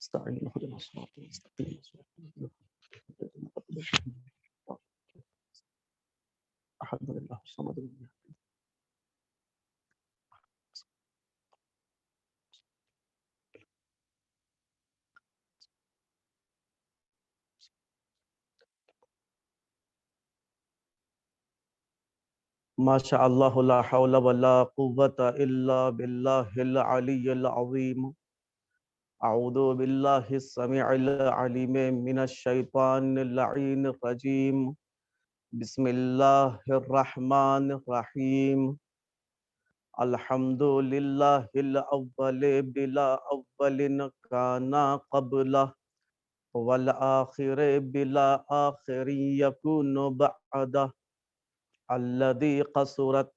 استعين اهدنا الصراط المستقيم ماشاء اللہ لا حول ولا قوت الا باللہ العلی العظیم. اعوذ باللہ السمیع العلیم من الشیطان اللعین الرجیم. بسم اللہ الرحمن الرحیم. الحمد للہ الاول بلا اول کان قبلہ والآخر بلا آخر یکون بعدہ الذی قصرت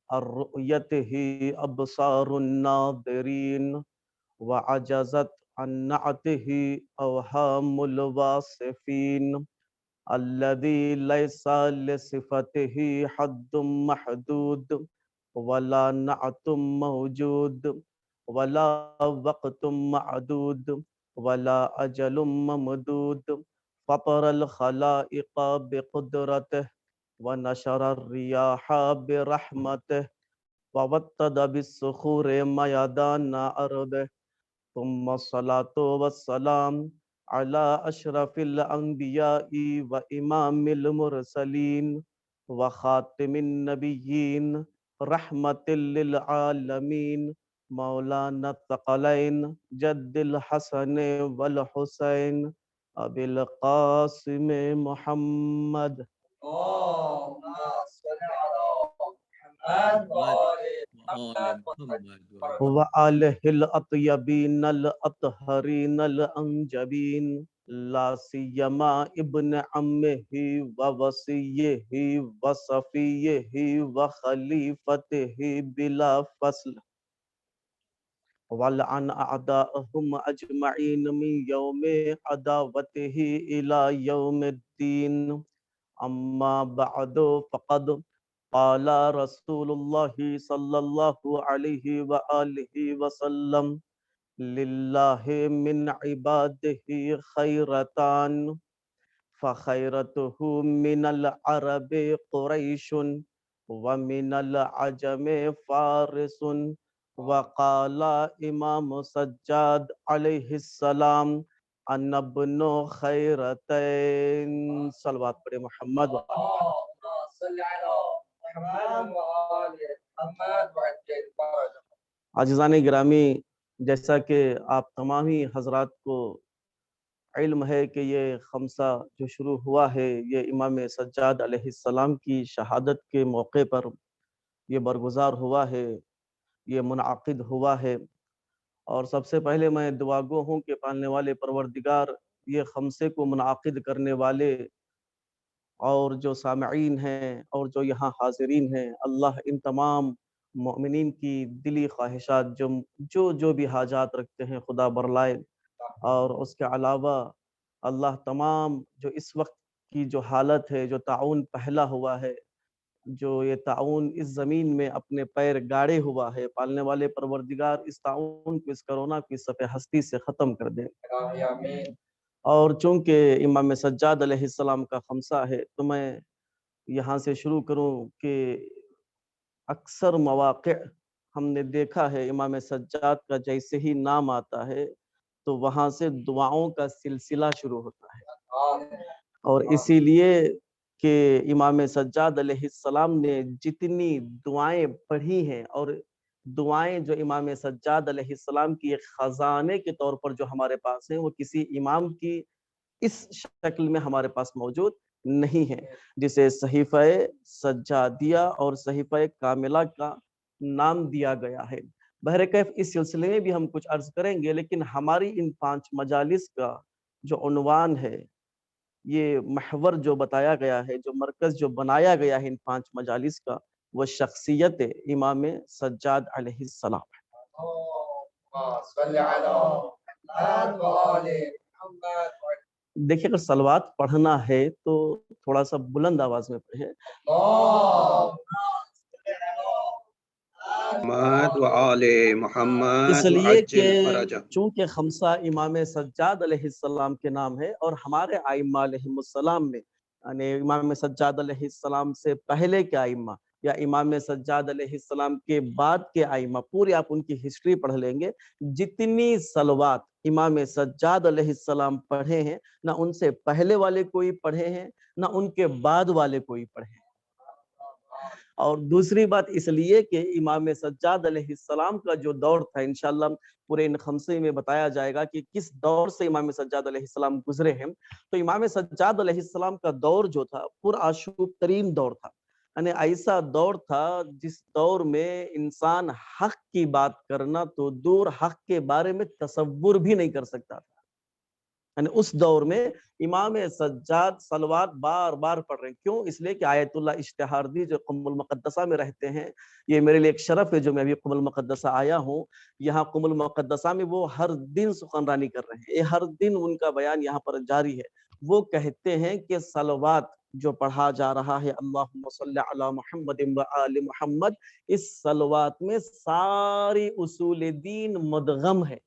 الرؤیته ابصار الناظرین وعجزت عن نعته اوہام الواصفین الذی لیس لصفته حد محدود ولا نعت موجود ولا وقت معدود ولا اجل ممدود فطر الخلائق بقدرته ونشر الرياح برحمته ووطد بالصخور ميدان أرضه ثم الصلاة والسلام على أشرف الأنبياء وإمام المرسلين وخاتم النبيين رحمة للعالمين مولانا الثقلين جد الحسن والحسين أبي القاسم محمد. وآلہ الأطیبین الأطہرین الأنجبین لا سیما ابن عمہ ووصیہ وصفیہ وخلیفتہ بلا فصل وَلْعَنْ أَعْدَاءَهُمْ أَجْمَعِينَ مِنْ يَوْمِ عَدَاوَتِهِ إِلَى يَوْمِ الدِّينِ. أَمَّا بَعْدُ فَقَدْ قَالَ رَسُولُ اللَّهِ صَلَّى اللَّهُ عَلَيْهِ وَآلِهِ وَسَلَّمَ لِلَّهِ مِنْ عِبَادِهِ خَيْرَتَانِ فَخَيْرَتُهُ مِنَ الْعَرَبِ قُرَيْشٌ وَمِنَ الْعَجَمِ فَارِسٌ. وقال امام سجاد علیہ السلام ان ابن خیرتین. صلوات پڑھے محمد. عزیزان گرامی، جیسا کہ آپ تمام ہی حضرات کو علم ہے کہ یہ خمسہ جو شروع ہوا ہے یہ امام سجاد علیہ السلام کی شہادت کے موقع پر یہ برگزار ہوا ہے، یہ منعقد ہوا ہے. اور سب سے پہلے میں دعا گو ہوں کہ پالنے والے پروردگار یہ خمسے کو منعقد کرنے والے اور جو سامعین ہیں اور جو یہاں حاضرین ہیں، اللہ ان تمام مؤمنین کی دلی خواہشات جو بھی حاجات رکھتے ہیں خدا برلائے. اور اس کے علاوہ اللہ تمام جو اس وقت کی جو حالت ہے، جو تعاون پہلا ہوا ہے، جو یہ تعاون اس زمین میں اپنے پیر گاڑے ہوا ہے، پالنے والے پروردگار اس تعاون کو اس کرونا کی صفحہ ہستی سے ختم کر دے. اور چونکہ امام سجاد علیہ السلام کا خمسہ ہے تو میں یہاں سے شروع کروں کہ اکثر مواقع ہم نے دیکھا ہے امام سجاد کا جیسے ہی نام آتا ہے تو وہاں سے دعاؤں کا سلسلہ شروع ہوتا ہے. اور اسی لیے کہ امام سجاد علیہ السلام نے جتنی دعائیں پڑھی ہیں اور دعائیں جو امام سجاد علیہ السلام کی ایک خزانے کے طور پر جو ہمارے پاس ہیں وہ کسی امام کی اس شکل میں ہمارے پاس موجود نہیں ہے، جسے صحیفہ سجادیہ اور صحیفہ کاملہ کا نام دیا گیا ہے. بہرکیف اس سلسلے میں بھی ہم کچھ عرض کریں گے، لیکن ہماری ان 5 مجالس کا جو عنوان ہے، یہ محور جو بتایا گیا ہے، جو مرکز جو بنایا گیا ہے ان 5 مجالس کا، وہ شخصیت امام سجاد علیہ السلام ہے. دیکھیں اگر صلوات پڑھنا ہے تو تھوڑا سا بلند آواز میں پڑھیں. محمد وآل محمد اس لیے کہ وعجل فرجہ. چونکہ خمسہ امام سجاد علیہ السلام کے نام ہے اور ہمارے ائمہ علیہم السلام میں یعنی امام سجاد علیہ السلام سے پہلے کے ائمہ یا امام سجاد علیہ السلام کے بعد کے ائمہ، پوری آپ ان کی ہسٹری پڑھ لیں گے، جتنی صلوات امام سجاد علیہ السلام پڑھے ہیں نہ ان سے پہلے والے کوئی پڑھے ہیں نہ ان کے بعد والے کوئی پڑھے ہیں. اور دوسری بات اس لیے کہ امام سجاد علیہ السلام کا جو دور تھا، انشاءاللہ پورے ان خمسے میں بتایا جائے گا کہ کس دور سے امام سجاد علیہ السلام گزرے ہیں. تو امام سجاد علیہ السلام کا دور جو تھا پرآشوب ترین دور تھا. یعنی ایسا دور تھا جس دور میں انسان حق کی بات کرنا تو دور حق کے بارے میں تصور بھی نہیں کر سکتا تھا. یعنی اس دور میں امام سجاد صلوات بار بار پڑھ رہے ہیں. کیوں؟ اس لیے کہ آیت اللہ اشتہاردی جو قم المقدسہ میں رہتے ہیں، یہ میرے لیے ایک شرف ہے جو میں ابھی قم المقدسہ آیا ہوں. یہاں قم المقدسہ میں وہ ہر دن سخنرانی کر رہے ہیں، یہ ہر دن ان کا بیان یہاں پر جاری ہے. وہ کہتے ہیں کہ صلوات جو پڑھا جا رہا ہے اللہم صلی علی محمد و آل محمد، اس صلوات میں ساری اصول دین مدغم ہے.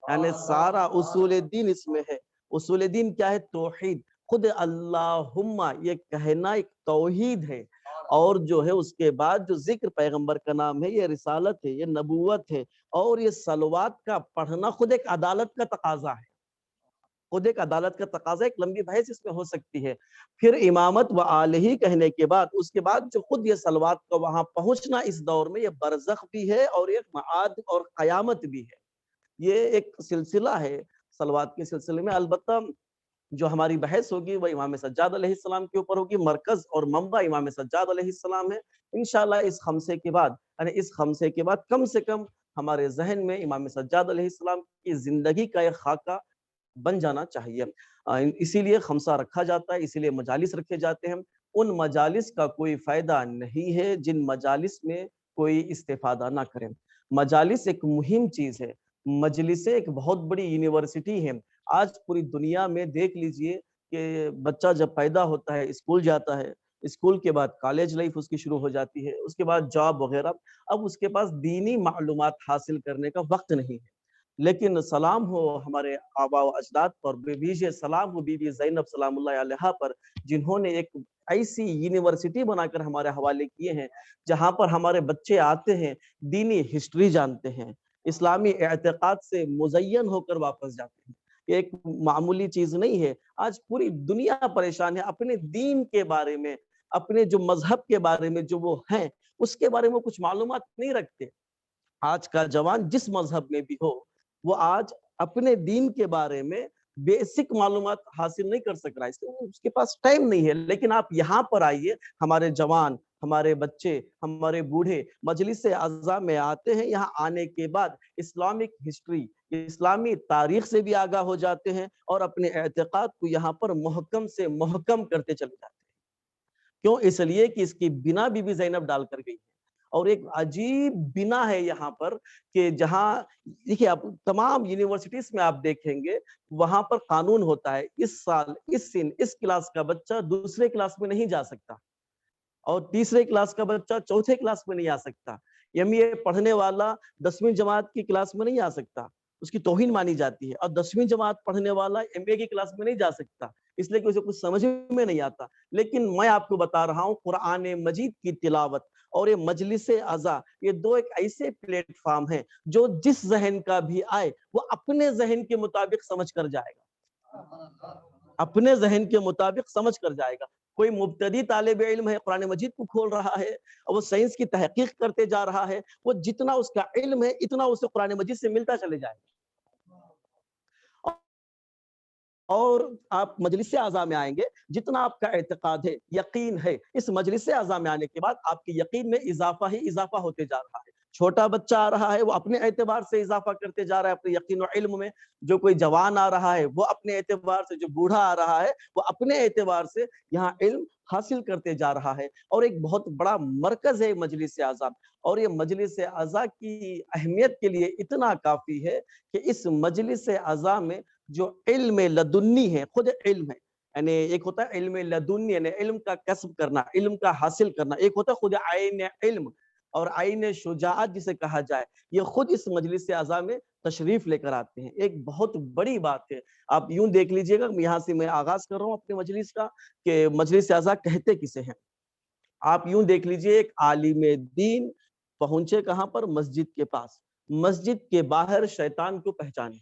یعنی سارا اصول دین اس میں ہے. اصول دین کیا ہے؟ توحید. خود اللہم یہ کہنا ایک توحید ہے، اور جو ہے اس کے بعد جو ذکر پیغمبر کا نام ہے، یہ رسالت ہے، یہ نبوت ہے، اور یہ صلوات کا پڑھنا خود ایک عدالت کا تقاضا ہے. خود ایک عدالت کا تقاضا، ایک لمبی بحث اس میں ہو سکتی ہے. پھر امامت و آلہ کہنے کے بعد اس کے بعد جو خود یہ صلوات کا وہاں پہنچنا اس دور میں، یہ برزخ بھی ہے اور ایک معاد اور قیامت بھی ہے. یہ ایک سلسلہ ہے صلوات کے سلسلے میں. البتہ جو ہماری بحث ہوگی وہ امام سجاد علیہ السلام کے اوپر ہوگی. مرکز اور منبع امام سجاد علیہ السلام ہے. انشاءاللہ اس خمسے کے بعد، یعنی اس خمسے کے بعد کم سے کم ہمارے ذہن میں امام سجاد علیہ السلام کی زندگی کا ایک خاکہ بن جانا چاہیے. اسی لیے خمسہ رکھا جاتا ہے، اسی لیے مجالس رکھے جاتے ہیں. ان مجالس کا کوئی فائدہ نہیں ہے جن مجالس میں کوئی استفادہ نہ کریں. مجالس ایک مہم چیز ہے. مجلسیں ایک بہت بڑی یونیورسٹی ہے. آج پوری دنیا میں دیکھ لیجئے کہ بچہ جب پیدا ہوتا ہے اسکول جاتا ہے، اسکول کے بعد کالج لائف اس کی شروع ہو جاتی ہے، اس کے بعد جاب وغیرہ. اب اس کے پاس دینی معلومات حاصل کرنے کا وقت نہیں ہے. لیکن سلام ہو ہمارے آبا و اجداد پر، بیجے سلام ہو بی بی زینب سلام اللہ علیہا پر، جنہوں نے ایک ایسی یونیورسٹی بنا کر ہمارے حوالے کیے ہیں جہاں پر ہمارے بچے آتے ہیں، دینی ہسٹری جانتے ہیں، اسلامی اعتقاد سے مزین ہو کر واپس جاتے ہیں. یہ ایک معمولی چیز نہیں ہے. آج پوری دنیا پریشان ہے اپنے دین کے بارے میں، اپنے جو مذہب کے بارے میں جو وہ ہیں اس کے بارے میں کچھ معلومات نہیں رکھتے. آج کا جوان جس مذہب میں بھی ہو، وہ آج اپنے دین کے بارے میں بیسک معلومات حاصل نہیں کر سک رہا ہے، اس لیے اس کے پاس ٹائم نہیں ہے. لیکن آپ یہاں پر آئیے، ہمارے جوان، ہمارے بچے، ہمارے بوڑھے مجلس اعضاء میں آتے ہیں. یہاں آنے کے بعد اسلامک ہسٹری، اسلامی تاریخ سے بھی آگاہ ہو جاتے ہیں اور اپنے اعتقاد کو یہاں پر محکم سے محکم کرتے چلے جاتے ہیں. کیوں؟ اس لیے کہ اس کی بنا بی بی زینب ڈال کر گئی ہے. اور ایک عجیب بنا ہے یہاں پر کہ جہاں دیکھیے آپ تمام یونیورسٹیز میں آپ دیکھیں گے وہاں پر قانون ہوتا ہے اس سال اس سن اس کلاس کا بچہ دوسرے کلاس میں نہیں جا سکتا، اور تیسرے کلاس کا بچہ چوتھے کلاس میں نہیں آ سکتا. ایم اے پڑھنے والا 10ویں جماعت کی کلاس میں نہیں آ سکتا، اس کی توہین مانی جاتی ہے. اور 10ویں جماعت پڑھنے والا ایم اے کی کلاس میں نہیں جا سکتا، اس لیے کہ اسے کچھ سمجھ میں نہیں آتا. لیکن میں آپ کو بتا رہا ہوں قرآن مجید کی تلاوت اور یہ مجلس اعضاء، یہ دو ایک ایسے پلیٹ فارم ہیں جو جس ذہن کا بھی آئے وہ اپنے ذہن کے مطابق سمجھ کر جائے گا، اپنے ذہن کے مطابق سمجھ کر جائے گا. کوئی مبتدی طالب علم ہے، قرآن مجید کو کھول رہا ہے اور وہ سائنس کی تحقیق کرتے جا رہا ہے، وہ جتنا اس کا علم ہے اتنا اسے قرآن مجید سے ملتا چلے جائے گا. اور آپ مجلس اعضاء میں آئیں گے، جتنا آپ کا اعتقاد ہے، یقین ہے، اس مجلس اعضاء میں آنے کے بعد آپ کے یقین میں اضافہ ہی اضافہ ہوتے جا رہا ہے. چھوٹا بچہ آ رہا ہے وہ اپنے اعتبار سے اضافہ کرتے جا رہا ہے اپنے یقین و علم میں. جو کوئی جوان آ رہا ہے وہ اپنے اعتبار سے، جو بوڑھا آ رہا ہے وہ اپنے اعتبار سے یہاں علم حاصل کرتے جا رہا ہے. اور ایک بہت بڑا مرکز ہے مجلس اعضاء، اور یہ مجلس اعضاء کی اہمیت کے لیے اتنا کافی ہے کہ اس مجلس اعضاء میں جو علم لدنی ہے، خود علم ہے، یعنی ایک ہوتا ہے علم لدنی یعنی علم کا کسب کرنا، علم کا حاصل کرنا، ایک ہوتا ہے خود عین علم اور عین شجاعت جسے کہا جائے، یہ خود اس مجلس اعضاء میں تشریف لے کر آتے ہیں. ایک بہت بڑی بات ہے. آپ یوں دیکھ لیجئے گا، یہاں سے میں آغاز کر رہا ہوں اپنے مجلس کا کہ مجلس اعضاء کہتے کسے ہیں. آپ یوں دیکھ لیجئے ایک عالم دین پہنچے کہاں پر؟ مسجد کے پاس. مسجد کے باہر شیطان کو پہچانے،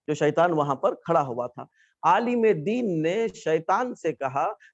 جو شیطان وہاں پر کھڑا ہوا تھا. عالم دین نے شیطان سے کہا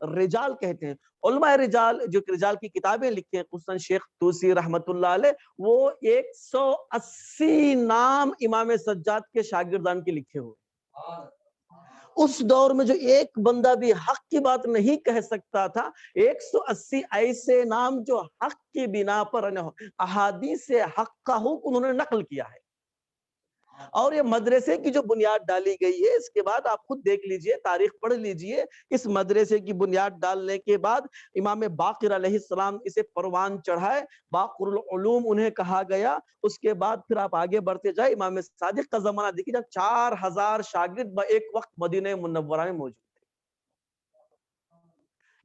رجال کہتے ہیں. علماء رجال جو رجال کی کتابیں لکھتے ہیں، خصوصاً شیخ توسی رحمت اللہ علیہ، وہ 180 نام امام سجاد کے شاگردان کے لکھے ہوئے. اس دور میں جو ایک بندہ بھی حق کی بات نہیں کہہ سکتا تھا، 180 ایسے نام جو حق کی بنا پر احادیث حق کا حکم انہوں نے نقل کیا ہے. اور یہ مدرسے کی جو بنیاد ڈالی گئی ہے، اس کے بعد آپ خود دیکھ لیجئے، تاریخ پڑھ لیجئے، اس مدرسے کی بنیاد ڈالنے کے بعد امام باقر علیہ السلام اسے پروان چڑھائے، باقر العلوم انہیں کہا گیا. اس کے بعد پھر آپ آگے بڑھتے جائے، امام صادق کا زمانہ دیکھیے جب 4000 شاگرد ایک وقت مدینہ منورہ میں موجود تھے.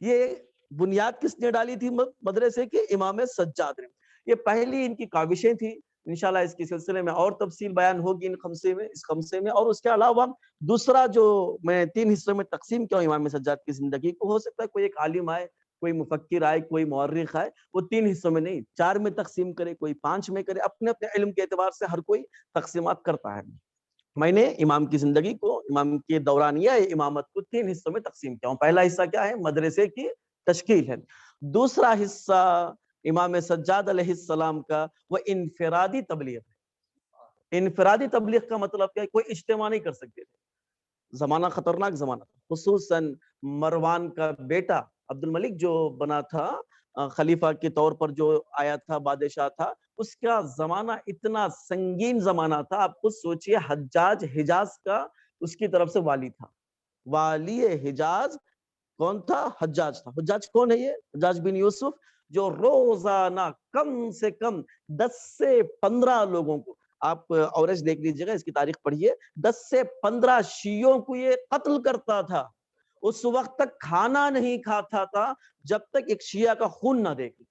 یہ بنیاد کس نے ڈالی تھی مدرسے کے؟ امام سجاد نے. یہ پہلی ان کی کاوشیں تھی. انشاءاللہ اس کے سلسلے میں اور تفصیل بیان ہوگی اس خمسے میں. اور اس کے علاوہ دوسرا جو میں 3 حصوں میں تقسیم کیا ہوں امام سجاد کی زندگی کو، ہو سکتا ہے کوئی ایک عالم آئے، کوئی مفکر آئے، کوئی مورخ آئے، وہ 3 حصوں میں نہیں 4 میں تقسیم کرے، کوئی 5 میں کرے، اپنے اپنے علم کے اعتبار سے ہر کوئی تقسیمات کرتا ہے. میں نے امام کی زندگی کو، امام کے دورانیہ امامت کو 3 حصوں میں تقسیم کیا ہوں. پہلا حصہ کیا ہے؟ مدرسے کی تشکیل ہے. دوسرا حصہ امام سجاد علیہ السلام کا وہ انفرادی تبلیغ ہے. انفرادی تبلیغ کا مطلب کیا ہے؟ کوئی اجتماع نہیں کر سکتے تھے. زمانہ خطرناک زمانہ تھا. خصوصاً مروان کا بیٹا عبد الملک جو بنا تھا خلیفہ کے طور پر، جو آیا تھا، بادشاہ تھا، اس کا زمانہ اتنا سنگین زمانہ تھا. آپ خود سوچئے، حجاج حجاز کا اس کی طرف سے والی تھا. والی حجاز کون تھا؟ حجاج تھا. حجاج کون ہے؟ یہ حجاج بن یوسف، جو روزانہ کم سے کم 10 سے 15 لوگوں کو، آپ اورج دیکھ لیجیے گا، اس کی تاریخ پڑھیے، 10 سے 15 شیعوں کو یہ قتل کرتا تھا. اس وقت تک کھانا نہیں کھاتا تھا جب تک ایک شیعہ کا خون نہ دیکھے.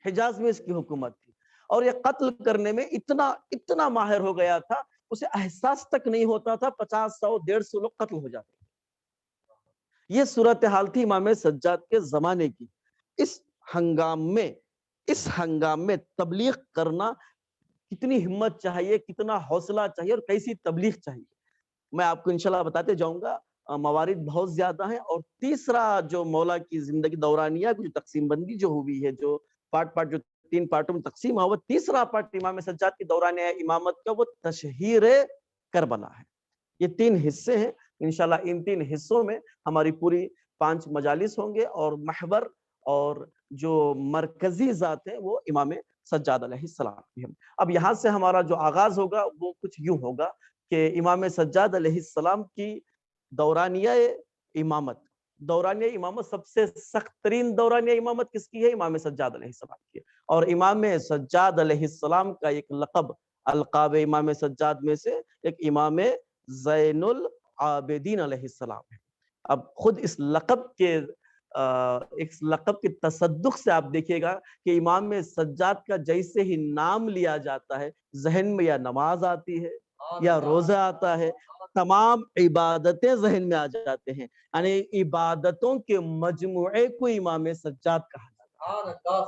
حجاز میں اس کی حکومت تھی. اور یہ قتل کرنے میں اتنا ماہر ہو گیا تھا، اسے احساس تک نہیں ہوتا تھا 50 100 150 لوگ قتل ہو جاتے. یہ صورتحال تھی امام سجاد کے زمانے کی. اس ہنگام میں تبلیغ کرنا کتنی ہمت چاہیے، کتنا حوصلہ چاہیے، اور کیسی تبلیغ چاہیے، میں آپ کو انشاءاللہ بتاتے جاؤں گا. موارد بہت زیادہ ہیں. اور تیسرا جو مولا کی زندگی دورانیہ کی جو تقسیم بندی جو ہوئی ہے، جو پارٹ جو 3 پارٹوں میں تقسیم ہوا، تیسرا پارٹ امام سجاد کی دورانیہ امامت کا وہ تشہیر کربلا ہے. یہ 3 حصے ہیں. انشاءاللہ ان 3 حصوں میں ہماری پوری 5 مجالس ہوں گے، اور محور اور جو مرکزی ذات ہیں وہ امام سجاد علیہ السلام کی ہیں. اب یہاں سے ہمارا جو آغاز ہوگا وہ کچھ یوں ہوگا کہ امام سجاد علیہ السلام کی دورانیہ امامت سب سے سخت ترین دورانیہ امامت کس کی ہے؟ امام سجاد علیہ السلام کی. اور امام سجاد علیہ السلام کا ایک لقب، القاب امام سجاد میں سے ایک امام زین العابدین علیہ السلام ہے. اب خود اس لقب کے تصدق سے آپ دیکھیے گا کہ امام سجاد کا جیسے ہی نام لیا جاتا ہے، ذہن میں یا نماز آتی ہے یا روزہ آتا ہے، تمام عبادتیں ذہن میں آ جاتے ہیں. یعنی عبادتوں کے مجموعے کو امام سجاد کہا جاتا ہے.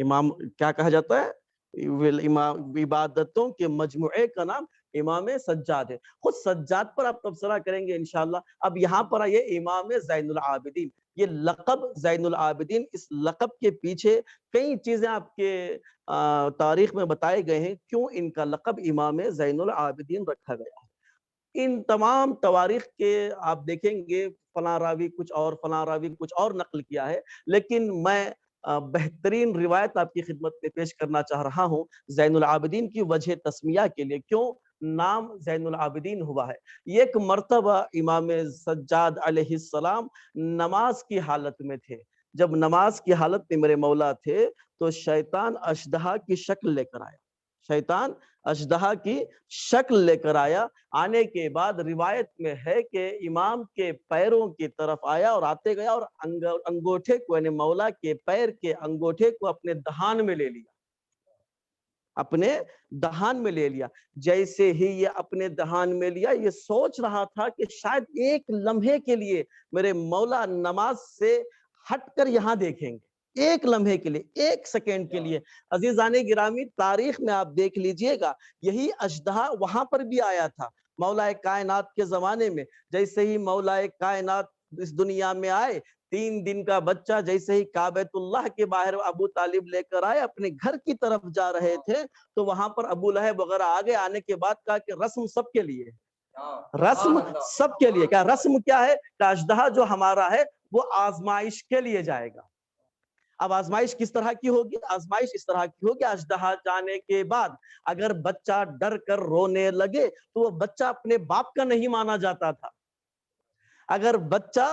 امام کیا کہا جاتا ہے؟ عبادتوں کے مجموعے کا نام امام سجاد ہے. خود سجاد پر آپ تبصرہ کریں گے انشاءاللہ. اب یہاں پر آئیے امام زین العابدین. یہ لقب زین العابدین، اس لقب کے پیچھے کئی چیزیں آپ کے تاریخ میں بتائے گئے ہیں کیوں ان کا لقب امام زین العابدین رکھا گیا ہے. ان تمام تواریخ کے آپ دیکھیں گے فلاں راوی کچھ اور، فلاں راوی کچھ اور نقل کیا ہے، لیکن میں بہترین روایت آپ کی خدمت میں پیش کرنا چاہ رہا ہوں زین العابدین کی وجہ تسمیہ کے لیے، کیوں نام زین العابدین ہوا ہے. ایک مرتبہ امام سجاد علیہ السلام نماز کی حالت میں تھے. جب نماز کی حالت میں میرے مولا تھے تو شیطان اشدہا کی شکل لے کر آیا. آنے کے بعد روایت میں ہے کہ امام کے پیروں کی طرف آیا اور آتے گیا، اور انگوٹھے کو، یعنی مولا کے پیر کے انگوٹھے کو اپنے دہان میں لے لیا. جیسے ہی یہ اپنے دہان میں لیا، یہ سوچ رہا تھا کہ شاید ایک لمحے کے لیے میرے مولا نماز سے ہٹ کر یہاں دیکھیں گے، ایک لمحے کے لیے، ایک سیکنڈ کے لیے. عزیزان گرامی، تاریخ میں آپ دیکھ لیجئے گا، یہی اژدہا وہاں پر بھی آیا تھا مولا کائنات کے زمانے میں. جیسے ہی مولا کائنات اس دنیا میں آئے 3 دن کا بچہ جیسے ہی کعبۃ اللہ کے باہر ابو طالب لے کر آئے اپنے گھر کی طرف جا رہے تھے تو وہاں پر ابو لہب وغیرہ آگے آنے کے بعد کہا کہ رسم سب کے لیے، رسم سب کے لیے. کیا رسم کیا ہے؟ کہ اژدہا جو ہمارا ہے وہ آزمائش کے لیے جائے گا. اب آزمائش کس طرح کی ہوگی؟ آزمائش اس طرح کی ہوگی اژدہا جانے کے بعد اگر بچہ ڈر کر رونے لگے تو وہ بچہ اپنے باپ کا نہیں مانا جاتا تھا. اگر بچہ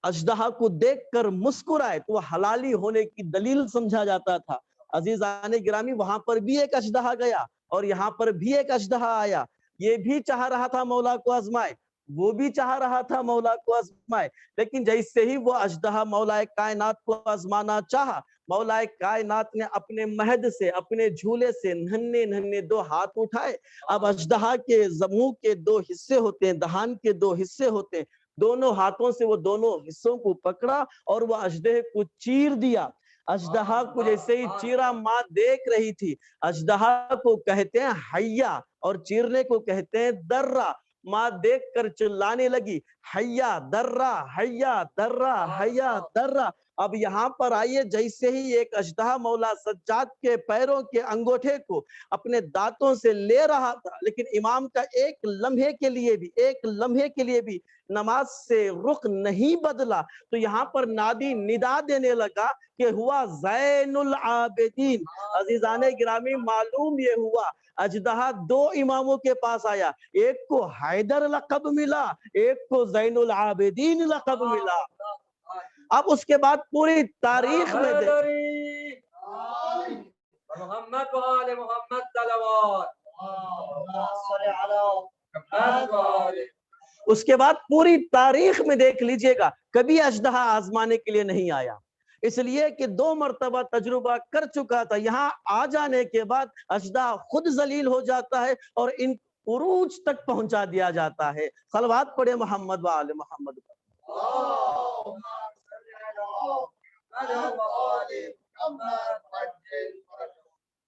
اژدہا کو دیکھ کر مسکرائے تو وہ حلالی ہونے کی دلیل سمجھا جاتا تھا. عزیزان گرامی وہاں پر بھی ایک اژدہا گیا اور یہاں پر بھی ایک اژدہا آیا. یہ بھی چاہ رہا تھا مولا کو آزمائے، وہ بھی چاہ رہا تھا مولا کو آزمائے، لیکن جیسے ہی وہ اژدہا مولا کائنات کو آزمانا چاہا، مولا کائنات نے اپنے مہد سے اپنے جھولے سے ننھے ننھے 2 ہاتھ اٹھائے. اب اژدہا کے منہ کے 2 حصے ہوتے ہیں، دہان کے 2 حصے ہوتے ہیں، دونوں ہاتھوں سے وہ دونوں حصوں کو پکڑا اور وہ اژدہے کو چیر دیا. اژدہا کو جیسے ہی چیرا ماں دیکھ رہی تھی. اژدہا کو کہتے ہیں حیا اور چیرنے کو کہتے ہیں درہ. ماں دیکھ کر چلانے لگی حیا درہ حیا درہ حیا درہ. اب یہاں پر آئیے، جیسے ہی ایک اژدہا مولا سجاد کے پیروں کے انگوٹھے کو اپنے دانتوں سے لے رہا تھا، لیکن امام کا ایک لمحے کے لیے بھی نماز سے رخ نہیں بدلا تو یہاں پر نادی ندا دینے لگا کہ ہوا زین العابدین. عزیزان گرامی معلوم یہ ہوا اژدہا 2 اماموں کے پاس آیا، ایک کو حیدر لقب ملا، ایک کو زین العابدین لقب ملا. اب اس کے بعد پوری تاریخ میں محمد و آل محمد صلوات. اس کے بعد پوری تاریخ میں دیکھ لیجئے گا کبھی اژدہا آزمانے کے لیے نہیں آیا، اس لیے کہ 2 مرتبہ تجربہ کر چکا تھا. یہاں آ جانے کے بعد اژدہا خود ذلیل ہو جاتا ہے اور ان عروج تک پہنچا دیا جاتا ہے. صلوات پڑھے محمد و آل محمد.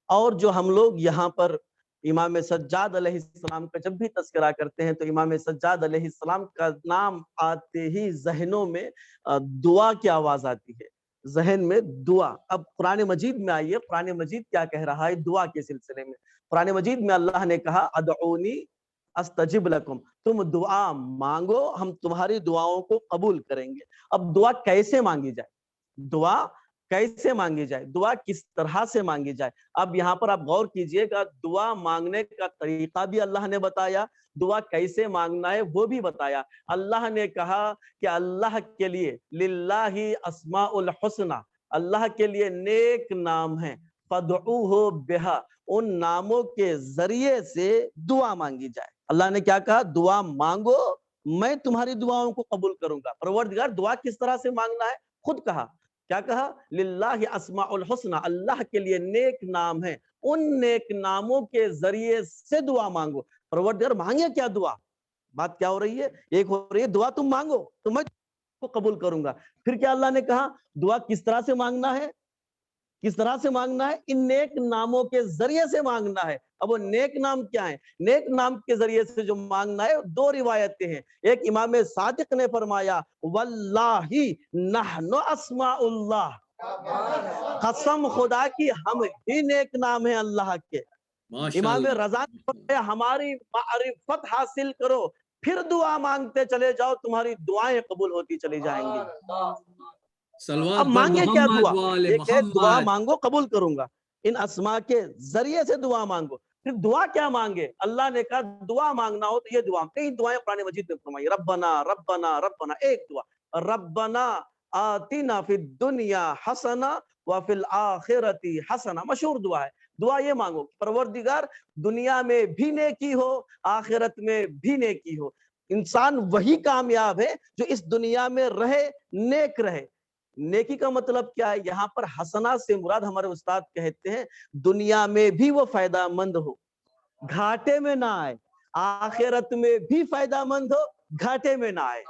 اور جو ہم لوگ یہاں پر امام سجاد علیہ السلام کا جب بھی تذکرہ کرتے ہیں تو امام سجاد علیہ السلام کا نام آتے ہی ذہنوں میں دعا کی آواز آتی ہے، ذہن میں دعا. اب قرآن مجید میں آئیے، قرآن مجید کیا کہہ رہا ہے دعا کے سلسلے میں؟ قرآن مجید میں اللہ نے کہا ادعونی استجب لکم، تم دعا مانگو ہم تمہاری دعاؤں کو قبول کریں گے. اب دعا کیسے مانگی جائے؟ دعا کیسے مانگی جائے؟ دعا کس طرح سے مانگی جائے؟ اب یہاں پر آپ غور کیجئے گا، دعا مانگنے کا طریقہ بھی اللہ نے بتایا، دعا کیسے مانگنا ہے وہ بھی بتایا. اللہ نے کہا کہ اللہ کے لیے للہ اسماء الحسنى، اللہ کے لیے نیک نام ہیں، فادعوہ بہا، ان ناموں کے ذریعے سے دعا مانگی جائے. اللہ نے کیا کہا؟ دعا مانگو میں تمہاری دعاؤں کو قبول کروں گا. پروردگار دعا کس طرح سے مانگنا ہے خود کہا. کیا کہا؟ للہ اسماء الحسنى، اللہ کے لیے نیک نام ہیں، ان نیک ناموں کے ذریعے سے دعا مانگو. پروردگار مانگے کیا دعا؟ بات کیا ہو رہی ہے؟ ایک ہو رہی ہے دعا تم مانگو تو میں کو قبول کروں گا. پھر کیا اللہ نے کہا دعا کس طرح سے مانگنا ہے؟ کس طرح سے مانگنا ہے؟ ان نیک ناموں کے ذریعے سے مانگنا ہے. اب وہ نیک نام کیا ہیں؟ نیک نام کے ذریعے سے جو مانگنا ہے 2 روایتیں ہیں. ایک امام صادق نے فرمایا واللہ نحن اسماء اللہ، قسم خدا کی ہم ہی نیک نام ہیں اللہ کے. امام رضا نے فرمایا ہماری معرفت حاصل کرو پھر دعا مانگتے چلے جاؤ، تمہاری دعائیں قبول ہوتی چلی جائیں گی. اب مانگے کیا دعا؟ ایک ہے دعا مانگو قبول کروں گا، ان اسماء کے ذریعے سے دعا مانگو. پھر دعا کیا مانگے؟ اللہ نے کہا دعا مانگنا ہو تو یہ دعا، کئی دعائیں قرآن مجید میں فرمائی. ربنا ربنا ربنا ایک دعا، ربنا آتنا فی الدنیا حسنہ وفی الآخرۃ حسنہ، مشہور دعا ہے. دعا یہ مانگو پروردگار دنیا میں بھی نیکی ہو آخرت میں بھی نیکی ہو. انسان وہی کامیاب ہے جو اس دنیا میں رہے نیک رہے. نیکی کا مطلب کیا ہے؟ یہاں پر حسنہ سے مراد ہمارے استاد کہتے ہیں دنیا میں بھی وہ فائدہ مند ہو، گھاٹے میں نہ آئے، آخرت میں بھی فائدہ مند ہو، گھاٹے میں نہ آئے.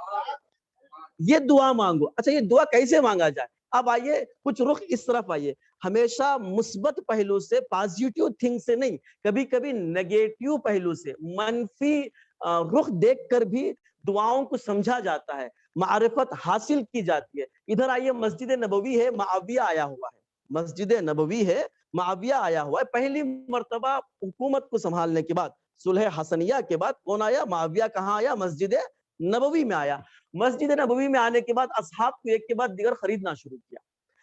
یہ دعا مانگو. اچھا یہ دعا کیسے مانگا جائے؟ اب آئیے کچھ رخ اس طرف آئیے، ہمیشہ مثبت پہلو سے، پازیٹیو تھنگ سے نہیں، کبھی کبھی نیگیٹیو پہلو سے، منفی رخ دیکھ کر بھی دعاؤں کو سمجھا جاتا ہے. معرفت حاصل کی جاتی ہے. ادھر آئیے, مسجد نبوی ہے, معاویہ آیا ہوا ہے, مسجد نبوی ہے, معاویہ آیا ہوا ہے. پہلی مرتبہ حکومت کو سنبھالنے کے بعد, صلح حسنیہ کے بعد کون آیا؟ معاویہ. کہاں آیا؟ مسجد نبوی میں آیا. مسجد نبوی میں آنے کے بعد اصحاب کو ایک کے بعد دیگر خریدنا شروع کیا.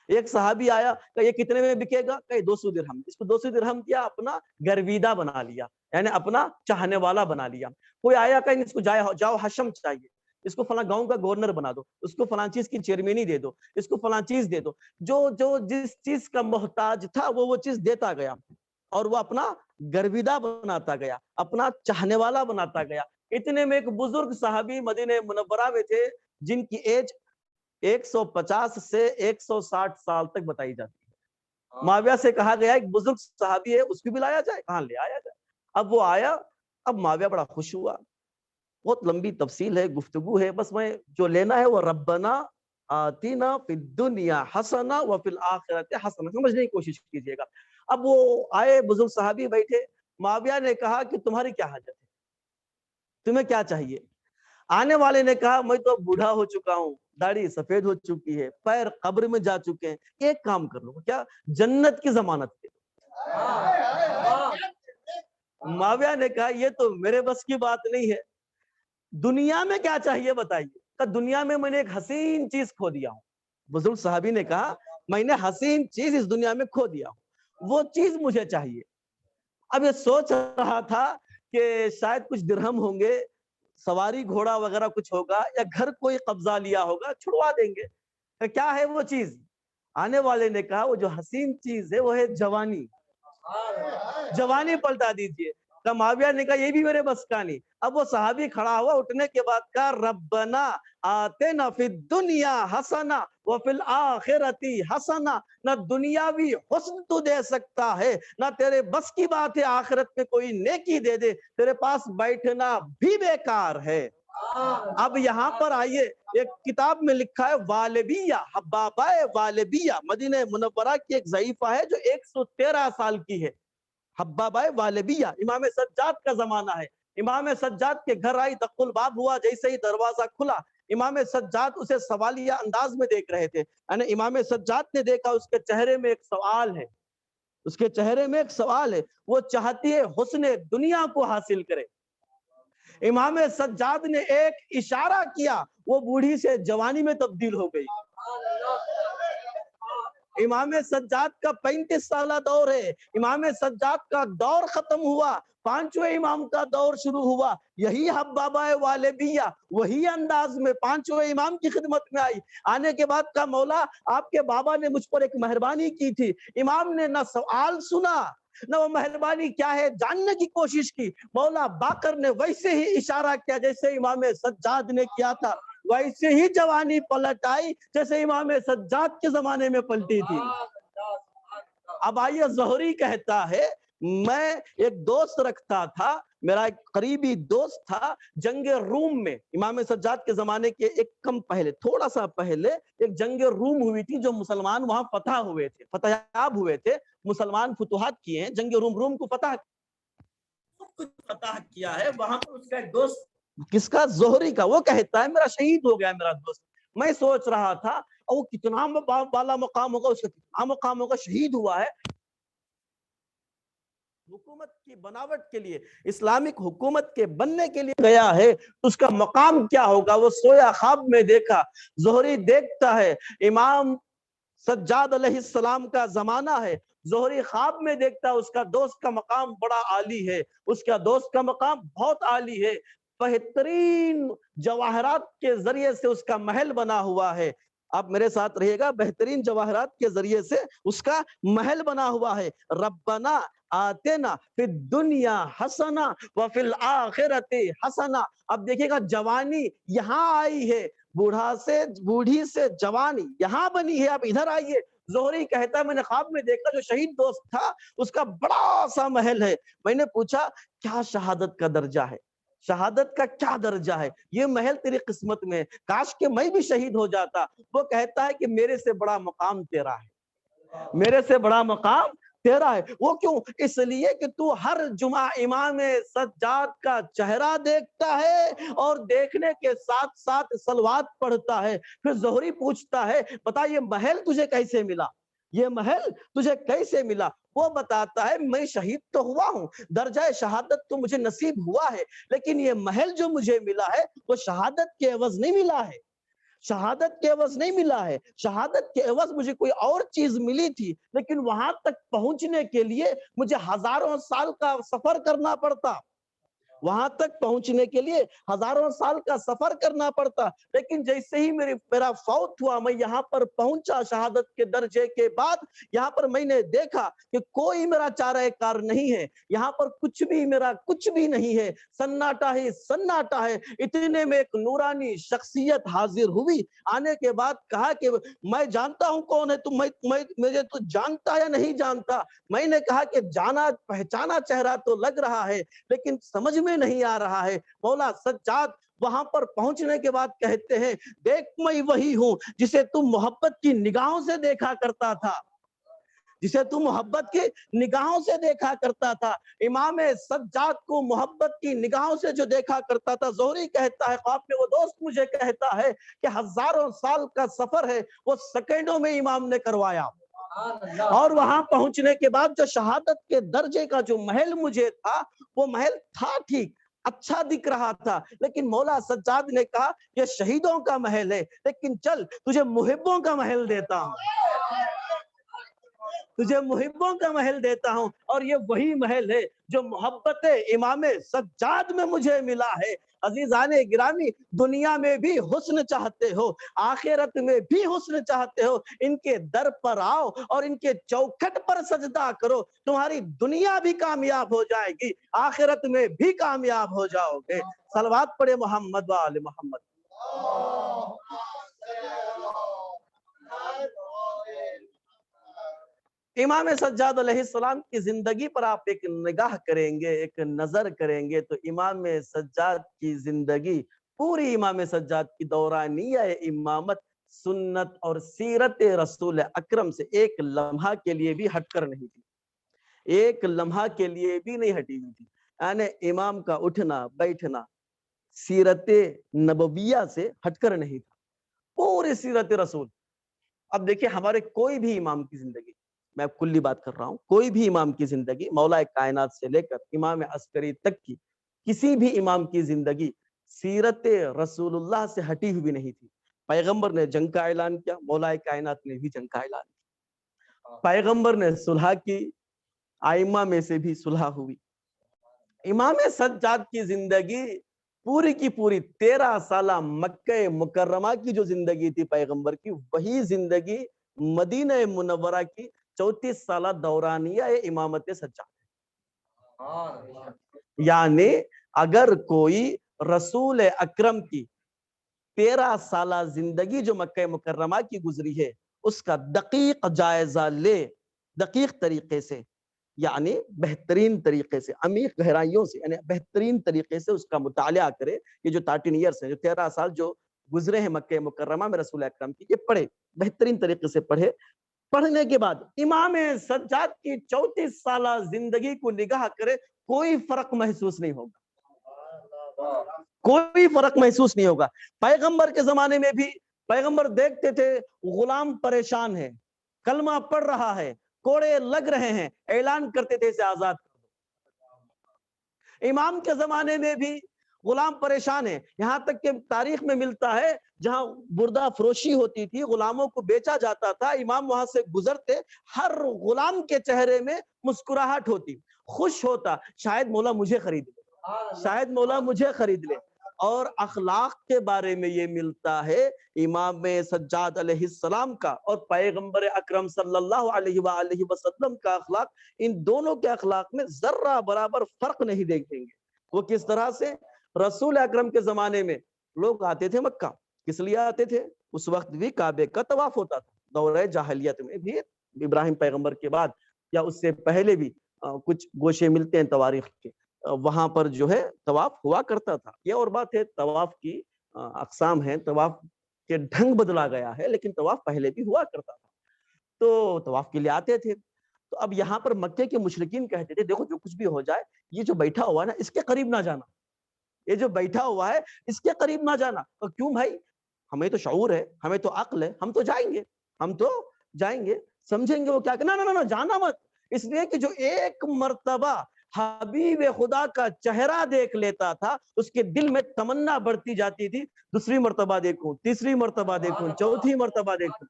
ایک صحابی آیا کہ یہ کتنے میں بکے گا؟ کہ 200 درہم. اس کو 200 درہم کیا, اپنا گرویدہ بنا لیا, یعنی اپنا چاہنے والا بنا لیا. کوئی آیا کہ اس کو جاؤ حشم چاہیے, اس کو فلاں گاؤں کا گورنر بنا دو, اس کو فلاں چیز کی چیئرمینی دے دو, اس کو فلاں چیز دے دو. جو جس چیز کا محتاج تھا وہ چیز دیتا گیا, اور وہ اپنا گرویدہ بناتا گیا, اپنا چاہنے والا بناتا گیا. اتنے میں ایک بزرگ صحابی مدینہ منورہ میں تھے, جن کی ایج 150 سے 160 سال تک بتائی جاتی ہے. معاویہ سے کہا گیا ایک بزرگ صحابی ہے, اس کو بھی لایا جائے. کہاں لے آیا جائے؟ اب وہ آیا. اب معاویہ بڑا خوش ہوا. بہت لمبی تفصیل ہے, گفتگو ہے, بس میں جو لینا ہے وہ ربنا آتینا فی الدنیا حسنہ وفی الآخرۃ حسنہ, سمجھنے کی کوشش کیجیے گا. اب وہ آئے, بزرگ صحابی بیٹھے. معاویہ نے کہا کہ تمہاری کیا حاجت ہے, تمہیں کیا چاہیے؟ آنے والے نے کہا میں تو بوڑھا ہو چکا ہوں, داڑھی سفید ہو چکی ہے, پیر قبر میں جا چکے ہیں, ایک کام کر لو, کیا؟ جنت کی ضمانت دے. معاویہ نے کہا یہ تو میرے بس کی بات نہیں ہے, دنیا میں کیا چاہیے بتائیے. کہ دنیا میں نے ایک حسین چیز کھو دیا ہوں. بزرگ صحابی نے کہا میں نے حسین چیز اس دنیا میں کھو دیا ہوں, وہ چیز مجھے چاہیے. اب یہ سوچ رہا تھا کہ شاید کچھ درہم ہوں گے, سواری گھوڑا وغیرہ کچھ ہوگا, یا گھر کوئی قبضہ لیا ہوگا, چھڑوا دیں گے. کیا ہے وہ چیز؟ آنے والے نے کہا وہ جو حسین چیز ہے وہ ہے جوانی. جوانی پلٹا دیجئے. معاویہ نے کہا یہ بھی میرے بس کا نہیں. اب وہ صحابی کھڑا ہوا, اٹھنے کے بعد کہا ربنا آتنا فی الدنیا حسنہ وفی الآخرۃ حسنہ. نہ دنیاوی حسن تو دے سکتا ہے, نہ تیرے بس کی بات ہے آخرت میں کوئی نیکی دے دے, تیرے پاس بیٹھنا بھی بیکار ہے. اب یہاں پر آئیے, ایک کتاب میں لکھا ہے والبیہ, حبابہ والبیہ, مدینہ منورہ کی ایک ضعیفہ ہے جو 113 سال کی ہے. حبابہ والبیہ, امام سجاد کا زمانہ ہے. امام سجاد کے گھر آئی, دق الباب ہوا, جیسے ہی دروازہ کھلا امام سجاد اسے سوالیہ انداز میں دیکھ رہے تھے. یعنی امام سجاد نے دیکھا اس کے چہرے میں ایک سوال ہے, اس کے چہرے میں ایک سوال ہے, وہ چاہتی ہے حسن دنیا کو حاصل کرے. امام سجاد نے ایک اشارہ کیا, وہ بوڑھی سے جوانی میں تبدیل ہو گئی. امام سجاد کا 35 سالہ دور ہے, امام سجاد کا دور ختم ہوا, 5ویں امام کا دور شروع ہوا. یہی حبابہ والبیہ وہی انداز میں 5ویں امام کی خدمت میں آئی. آنے کے بعد کہا مولا آپ کے بابا نے مجھ پر ایک مہربانی کی تھی. امام نے نہ سوال سنا نہ وہ مہربانی کیا ہے جاننے کی کوشش کی. مولا باقر نے ویسے ہی اشارہ کیا جیسے امام سجاد نے کیا تھا, ویسے ہی جوانی پلٹ آئی جیسے امام سجاد کے زمانے میں پلٹی تھی. اب آئیے, زہری کہتا ہے میں ایک دوست رکھتا تھا, میرا ایک قریبی دوست تھا, جنگ روم میں امام سجاد کے زمانے کے ایک کم پہلے, تھوڑا سا پہلے ایک جنگ روم ہوئی تھی, جو مسلمان وہاں فتح ہوئے تھے, فتح ہوئے تھے, مسلمان فتوحات کیے ہیں. جنگ روم کو فتح کیا ہے. وہاں پر اس کا ایک دوست, کس کا؟ زہری کا. وہ کہتا ہے میرا شہید ہو گیا میرا دوست. میں سوچ رہا تھا وہ کتنا بالا مقام ہوگا, اس کا کتنا مقام ہوگا, شہید ہوا ہے. حکومت کی بناوٹ کے لیے, اسلامک حکومت کے بننے کے لیے گیا ہے, اس کا مقام کیا ہوگا. وہ سویا خواب میں دیکھا. زہری دیکھتا ہے امام سجاد علیہ السلام کا زمانہ ہے, زہری خواب میں دیکھتا اس کا دوست کا مقام بڑا عالی ہے, اس کا دوست کا مقام بہت عالی ہے, بہترین جواہرات کے ذریعے سے اس کا محل بنا ہوا ہے. آپ میرے ساتھ رہیے گا, بہترین جواہرات کے ذریعے سے اس کا محل بنا ہوا ہے. ربنا آتنا فی الدنیا حسنہ وفی الآخرۃ حسنہ. اب دیکھیے گا جوانی یہاں آئی ہے, بوڑھی سے جوانی یہاں بنی ہے. اب ادھر آئیے, زہری کہتا ہے میں نے خواب میں دیکھا جو شہید دوست تھا اس کا بڑا سا محل ہے. میں نے پوچھا کیا شہادت کا درجہ ہے, شہادت کا کیا درجہ ہے, یہ محل تیری قسمت میں, کاش کہ میں بھی شہید ہو جاتا. وہ کہتا ہے کہ میرے سے بڑا مقام تیرا ہے, میرے سے بڑا مقام تیرا ہے. وہ کیوں؟ اس لیے کہ تو ہر جمعہ امام سجاد کا چہرہ دیکھتا ہے اور دیکھنے کے ساتھ ساتھ صلوات پڑھتا ہے. پھر زہری پوچھتا ہے بتا یہ محل تجھے کیسے ملا، یہ محل تجھے کیسے ملا؟ وہ بتاتا ہے میں شہید تو ہوا ہوں، درجہ شہادت تو مجھے نصیب ہوا ہے، لیکن یہ محل جو مجھے ملا ہے وہ شہادت کے عوض نہیں ملا ہے، شہادت کے عوض نہیں ملا ہے. شہادت کے عوض مجھے کوئی اور چیز ملی تھی، لیکن وہاں تک پہنچنے کے لیے مجھے ہزاروں سال کا سفر کرنا پڑتا، وہاں تک پہنچنے کے لیے ہزاروں سال کا سفر کرنا پڑتا. لیکن جیسے ہی میرا فوت ہوا، میں یہاں پر پہنچا شہادت کے درجے کے بعد، یہاں پر میں نے دیکھا کہ کوئی میرا چارہ کار نہیں ہے، یہاں پر کچھ بھی میرا کچھ بھی نہیں ہے، سناٹا ہی سناٹا ہے. اتنے میں ایک نورانی شخصیت حاضر ہوئی. آنے کے بعد کہا کہ میں جانتا ہوں کون ہے تم، مجھے تو جانتا یا نہیں جانتا؟ میں نے کہا کہ جانا پہچانا چہرہ تو لگ رہا ہے لیکن سمجھ میں نہیں آ رہا ہے. مولا سجاد وہاں پر پہنچنے کے بعد کہتے ہیں دیکھ میں وہی ہوں جسے تم محبت کی نگاہوں سے دیکھا کرتا تھا، جسے تم محبت کی نگاہوں سے دیکھا کرتا تھا. امام سجاد کو محبت کی نگاہوں سے جو دیکھا کرتا تھا. زہری کہتا ہے خواب میں وہ دوست مجھے کہتا ہے کہ ہزاروں سال کا سفر ہے وہ سیکنڈوں میں امام نے کروایا. اور وہاں پہنچنے کے بعد جو شہادت کے درجے کا جو محل مجھے تھا وہ محل تھا ٹھیک، اچھا دکھ رہا تھا، لیکن مولا سجاد نے کہا یہ شہیدوں کا محل ہے، لیکن چل تجھے محبوں کا محل دیتا ہوں، تجھے محبوں کا محل دیتا ہوں. اور یہ وہی محل ہے جو محبت امام سجاد میں مجھے ملا ہے. عزیزان گرامی، دنیا میں بھی حسن چاہتے ہو، آخرت میں بھی حسن چاہتے ہو، ان کے در پر آؤ اور ان کے چوکھٹ پر سجدہ کرو، تمہاری دنیا بھی کامیاب ہو جائے گی، آخرت میں بھی کامیاب ہو جاؤ گے. صلوات پڑھے محمد و آل محمد. امام سجاد علیہ السلام کی زندگی پر آپ ایک نگاہ کریں گے، ایک نظر کریں گے تو امام سجاد کی زندگی پوری امام سجاد کی دورانیہ امامت سنت اور سیرت رسول اکرم سے ایک لمحہ کے لیے بھی ہٹ کر نہیں تھی، ایک لمحہ کے لیے بھی نہیں ہٹی ہوئی تھی. یعنی امام کا اٹھنا بیٹھنا سیرت نبویہ سے ہٹ کر نہیں تھا، پوری سیرت رسول. اب دیکھیں ہمارے کوئی بھی امام کی زندگی، میں کلی بات کر رہا ہوں، کوئی بھی امام کی زندگی مولا کائنات سے لے کر امام عسکری تک کی کسی بھی امام کی زندگی سیرت رسول اللہ سے ہٹی ہوئی نہیں تھی. پیغمبر نے جنگ کا اعلان کیا، مولا کائنات نے بھی جنگ کا اعلان کیا. پیغمبر نے صلح کی، ائمہ میں سے بھی صلح ہوئی. امام سجاد کی زندگی پوری کی پوری 13 سالہ مکہ مکرمہ کی جو زندگی تھی پیغمبر کی، وہی زندگی مدینہ منورہ کی 34 سالہ دورانیہ امامت سجاد. یعنی اگر کوئی رسول اکرم کی 13 سالہ زندگی جو مکہ مکرمہ کی گزری ہے اس کا دقیق جائزہ لے، دقیق طریقے سے، یعنی بہترین طریقے سے، عمیق گہرائیوں سے، یعنی بہترین طریقے سے اس کا مطالعہ کرے. یہ جو 13 ایئرس ہیں، جو 13 سال جو گزرے ہیں مکہ مکرمہ میں رسول اکرم کی، یہ پڑھے، بہترین طریقے سے پڑھے. پڑھنے کے بعد امام سجاد کی 34 سالہ زندگی کو نگاہ کرے، کوئی فرق محسوس نہیں ہوگا، کوئی فرق محسوس نہیں ہوگا. پیغمبر کے زمانے میں بھی پیغمبر دیکھتے تھے غلام پریشان ہے، کلمہ پڑھ رہا ہے، کوڑے لگ رہے ہیں، اعلان کرتے تھے اسے آزاد کر دو. امام کے زمانے میں بھی غلام پریشان ہے، یہاں تک کہ تاریخ میں ملتا ہے جہاں بردہ فروشی ہوتی تھی، غلاموں کو بیچا جاتا تھا، امام وہاں سے گزرتے، ہر غلام کے چہرے میں مسکراہٹ ہوتی، خوش ہوتا، شاید مولا مجھے خرید لے، شاید مولا مجھے خرید لے. اور اخلاق کے بارے میں یہ ملتا ہے امام سجاد علیہ السلام کا اور پیغمبر اکرم صلی اللہ علیہ وآلہ وسلم کا اخلاق، ان دونوں کے اخلاق میں ذرہ برابر فرق نہیں دیکھیں گے. وہ کس طرح سے رسول اکرم کے زمانے میں لوگ آتے تھے مکہ، کس لیے آتے تھے؟ اس وقت بھی کعبے کا طواف ہوتا تھا، دور جاہلیت میں بھی، ابراہیم پیغمبر کے بعد یا اس سے پہلے بھی کچھ گوشے ملتے ہیں تواریخ کے، وہاں پر جو ہے طواف ہوا کرتا تھا. یہ اور بات ہے، طواف کی اقسام ہیں، طواف کے ڈھنگ بدلا گیا ہے، لیکن طواف پہلے بھی ہوا کرتا تھا. تو طواف کے لیے آتے تھے. تو اب یہاں پر مکے کے مشرکین کہتے تھے دیکھو جو کچھ بھی ہو جائے یہ جو بیٹھا ہوا ہے نا اس کے قریب نہ جانا، یہ جو بیٹھا ہوا ہے اس کے قریب نہ جانا. اور کیوں بھائی؟ ہمیں تو شعور ہے، ہمیں تو عقل ہے، ہم تو جائیں گے، ہم تو جائیں گے. سمجھیں گے وہ کیا کہ نہ جانا مت، اس لیے کہ جو ایک مرتبہ حبیب خدا کا چہرہ دیکھ لیتا تھا اس کے دل میں تمنا بڑھتی جاتی تھی دوسری مرتبہ دیکھوں، تیسری مرتبہ دیکھوں، چوتھی مرتبہ دیکھوں.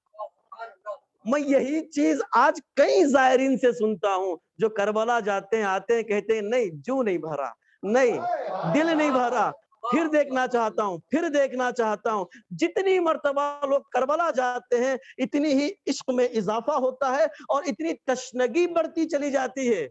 میں یہی چیز آج کئی زائرین سے سنتا ہوں جو کربلا جاتے ہیں، آتے ہیں، کہتے ہیں نہیں جو نہیں بھرا، نہیں دل نہیں بھرا، پھر دیکھنا چاہتا ہوں، پھر دیکھنا چاہتا ہوں. جتنی مرتبہ لوگ کربلا جاتے ہیں اتنی ہی عشق میں اضافہ ہوتا ہے اور اتنی تشنگی بڑھتی چلی جاتی ہے.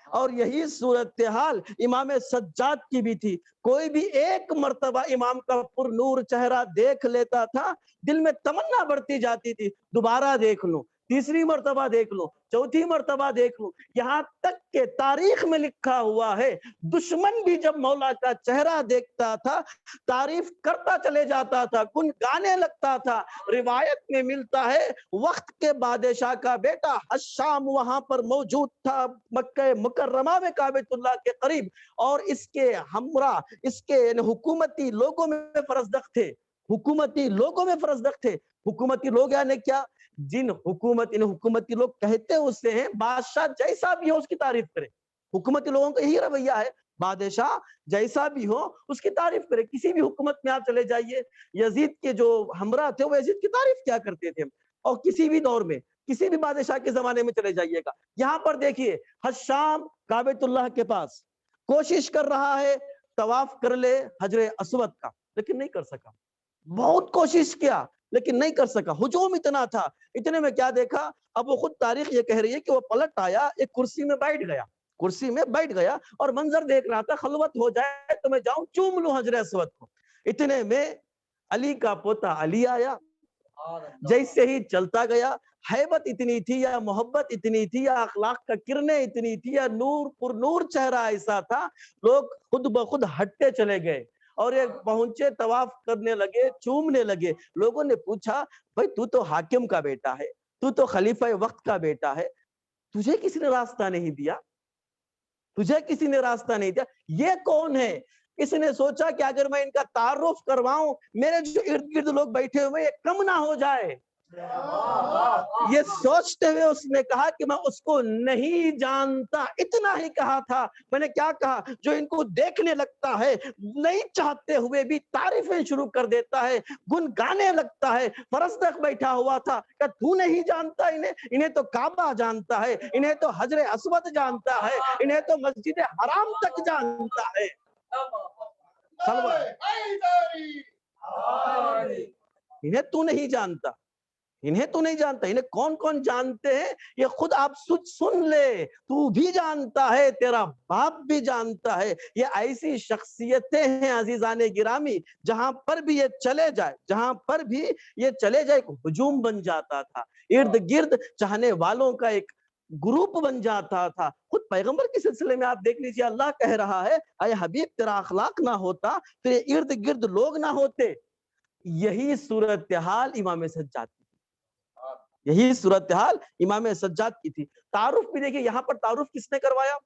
اور یہی صورتحال امام سجاد کی بھی تھی. کوئی بھی ایک مرتبہ امام کا پر نور چہرہ دیکھ لیتا تھا دل میں تمنا بڑھتی جاتی تھی دوبارہ دیکھ لوں، تیسری مرتبہ دیکھ لوں، چوتھی مرتبہ دیکھ لوں. یہاں تک کہ تاریخ میں لکھا ہوا ہے دشمن بھی جب مولا کا چہرہ دیکھتا تھا تعریف کرتا چلے جاتا تھا، گن گانے لگتا تھا. روایت میں ملتا ہے وقت کے بادشاہ کا بیٹا حشام وہاں پر موجود تھا مکہ مکرمہ میں کعبۃ اللہ کے قریب، اور اس کے ہمراہ اس کے حکومتی لوگوں میں فرزدق تھے، حکومتی لوگوں میں فرزدق تھے. حکومتی لوگ یعنی کیا؟ جن حکومتی لوگ کہتے اسے ہیں بادشاہ جیسا بھی ہو اس کی تعریف کرے. حکومتی لوگوں کا یہی رویہ ہے، بادشاہ جیسا بھی ہو اس کی تعریف کرے. کسی بھی حکومت میں آپ چلے جائیے، یزید کے جو ہمراہ تھے وہ یزید کی تعریف کیا کرتے تھے. اور کسی بھی دور میں کسی بھی بادشاہ کے زمانے میں چلے جائیے گا. یہاں پر دیکھیے حشام کعبۃ اللہ کے پاس کوشش کر رہا ہے طواف کر لے حجر اسود کا، لیکن نہیں کر سکا. بہت کوشش کیا لیکن نہیں کر سکا، ہجوم اتنا تھا. اتنے میں کیا دیکھا؟ اب وہ خود تاریخ یہ کہہ رہی ہے کہ وہ پلٹ آیا، ایک کرسی میں بیٹھ گیا، کرسی میں بیٹھ گیا اور منظر دیکھ رہا تھا خلوت ہو جائے تو میں جاؤں چوم لوں حجر اسود کو. اتنے میں علی کا پوتا علی آیا، جیسے ہی چلتا گیا ہیبت اتنی تھی یا محبت اتنی تھی یا اخلاق کا کرنیں اتنی تھی یا نور پر نور چہرہ ایسا تھا لوگ خود بخود ہٹتے چلے گئے اور یہ پہنچے طواف کرنے لگے، چومنے لگے. لوگوں نے پوچھا بھائی تو تو حاکم کا بیٹا ہے، تو تو خلیفہ وقت کا بیٹا ہے، تجھے کسی نے راستہ نہیں دیا؟ تجھے کسی نے راستہ نہیں دیا؟ یہ کون ہے؟ اس نے سوچا کہ اگر میں ان کا تعارف کرواؤں میرے جو ارد گرد لوگ بیٹھے ہوئے یہ کم نہ ہو جائے. یہ سوچتے ہوئے اس نے کہا کہ میں اس کو نہیں جانتا. اتنا ہی کہا تھا. میں نے کیا کہا؟ جو ان کو دیکھنے لگتا ہے نہیں چاہتے ہوئے بھی تعریفیں شروع کر دیتا ہے، گن گانے لگتا ہے. فرزدق بیٹھا ہوا تھا کہ تو نہیں جانتا انہیں تو کعبہ جانتا ہے، انہیں تو حجر اسود جانتا ہے، انہیں تو مسجد حرام تک جانتا ہے. انہیں تو نہیں جانتا، انہیں تو نہیں جانتا. انہیں کون کون جانتے ہیں یہ خود آپ سن لے. تو بھی جانتا ہے، تیرا باپ بھی جانتا ہے. یہ ایسی شخصیتیں ہیں عزیزان گرامی جہاں پر بھی یہ چلے جائے، جہاں پر بھی یہ چلے جائے ایک ہجوم بن جاتا تھا، ارد گرد چاہنے والوں کا ایک گروپ بن جاتا تھا. خود پیغمبر کے سلسلے میں آپ دیکھ لیجئے اللہ کہہ رہا ہے اے حبیب تیرا اخلاق نہ ہوتا، تیرے ارد گرد لوگ نہ ہوتے. یہی صورتحال امام سجاد کی تھی، یہی صورتحال امام سجاد کی تھی. تعارف بھی دیکھیے یہاں پر تعارف کس نے کروایا؟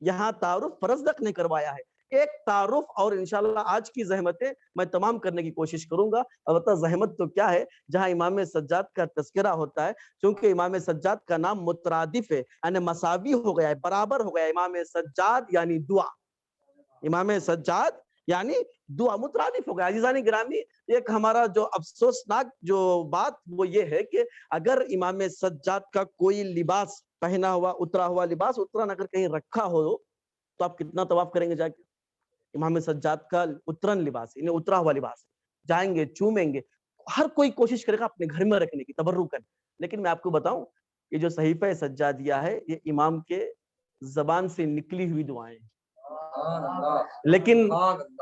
یہاں تعارف فرزدق نے کروایا ہے. ایک تعارف اور انشاءاللہ آج کی زحمتیں میں تمام کرنے کی کوشش کروں گا. البتہ زحمت تو کیا ہے جہاں امام سجاد کا تذکرہ ہوتا ہے، چونکہ امام سجاد کا نام مترادف ہے یعنی مساوی ہو گیا ہے، برابر ہو گیا ہے. امام سجاد یعنی دعا، امام سجاد یعنی دعا مترادف ہو گیا. عزیزان گرامی ایک ہمارا جو افسوسناک جو بات وہ یہ ہے کہ اگر امام سجاد کا کوئی لباس پہنا ہوا اترا ہوا لباس اترن اگر کہیں رکھا ہو تو آپ کتنا طواف کریں گے جا کے؟ امام سجاد کا اترن لباس انہیں اترا ہوا لباس جائیں گے چومیں گے، ہر کوئی کوشش کرے گا اپنے گھر میں رکھنے کی، تبرک کرنے. لیکن میں آپ کو بتاؤں یہ جو صحیفہ سجادیہ ہے یہ امام کے زبان سے نکلی ہوئی دعائیں ہیں. لیکن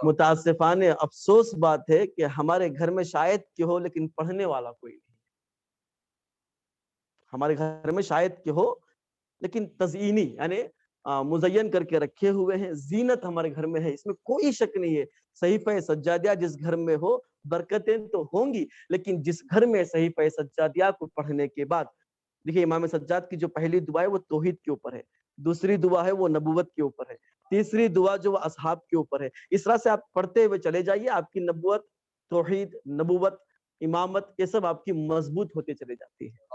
متاسفانہ افسوس بات ہے کہ ہمارے گھر میں شاید کہ ہو لیکن پڑھنے والا کوئی نہیں. ہمارے گھر میں شاید کہ ہو لیکن تزئینی یعنی مزین کر کے رکھے ہوئے ہیں، زینت ہمارے گھر میں ہے، اس میں کوئی شک نہیں ہے. صحیفہ سجادیہ جس گھر میں ہو برکتیں تو ہوں گی، لیکن جس گھر میں صحیفہ سجادیہ کو پڑھنے کے بعد دیکھیے امام سجاد کی جو پہلی دعا ہے وہ توحید کے اوپر ہے، دوسری دعا ہے وہ نبوت کے اوپر ہے، تیسری دعا جو وہ اصحاب کے اوپر ہے. اس طرح سے آپ پڑھتے ہوئے چلے جائیے، آپ کی نبوت، توحید، نبوت، امامت، یہ سب آپ کی مضبوط ہوتے چلے جاتی ہے.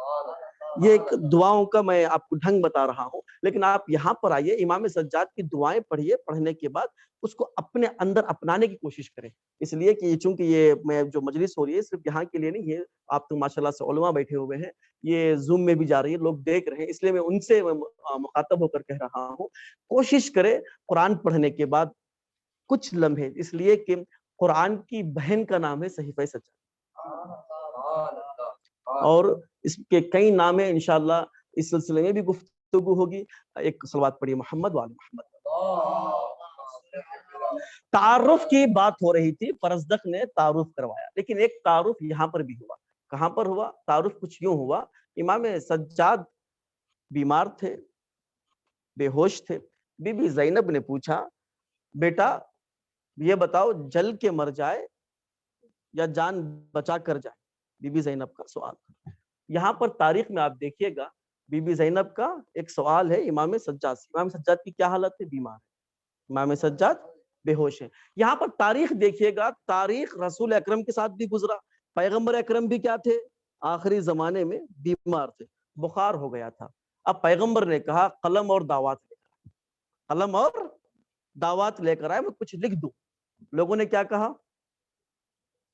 یہ ایک دعاؤں کا میں آپ کو ڈھنگ بتا رہا ہوں. لیکن آپ یہاں پر آئیے، امام سجاد کی دعائیں پڑھیے، پڑھنے کے بعد اس کو اپنے اندر اپنانے کی کوشش کریں. اس لیے کہ چونکہ یہ میں جو مجلس ہو رہی ہے صرف یہاں کے لیے نہیں، یہ آپ تو ماشاءاللہ سے علماء بیٹھے ہوئے ہیں، یہ زوم میں بھی جا رہی ہے، لوگ دیکھ رہے ہیں، اس لیے میں ان سے مخاطب ہو کر کہہ رہا ہوں، کوشش کرے قرآن پڑھنے کے بعد کچھ لمحے، اس لیے کہ قرآن کی بہن کا نام ہے صحیفہ سجاد، اور اس کے کئی نام ہیں. انشاءاللہ اس سلسلے میں بھی گفتگو ہوگی. ایک صلوات پڑھیے محمد وعلی محمد. تعارف کی بات ہو رہی تھی، فرزدق نے تعارف کروایا، لیکن ایک تعارف یہاں پر بھی ہوا. کہاں پر ہوا تعارف؟ کچھ یوں ہوا، امام سجاد بیمار تھے، بے ہوش تھے. بی بی زینب نے پوچھا، بیٹا یہ بتاؤ جل کے مر جائے یا جان بچا کر جائے؟ بی بی زینب کا سوال. یہاں پر تاریخ میں آپ دیکھیے گا، بی بی زینب کا ایک سوال ہے امام سجاد سے. امام سجاد کی کیا حالت ہے؟ بیمار ہے. امام سجاد بے ہوش ہے. یہاں پر تاریخ دیکھیے گا، تاریخ رسول اکرم کے ساتھ بھی گزرا. پیغمبر اکرم بھی کیا تھے؟ آخری زمانے میں بیمار تھے، بخار ہو گیا تھا. اب پیغمبر نے کہا قلم اور دعوات لے کر آئے، قلم اور دعوات لے کر آئے، میں کچھ لکھ دوں. لوگوں نے کیا کہا؟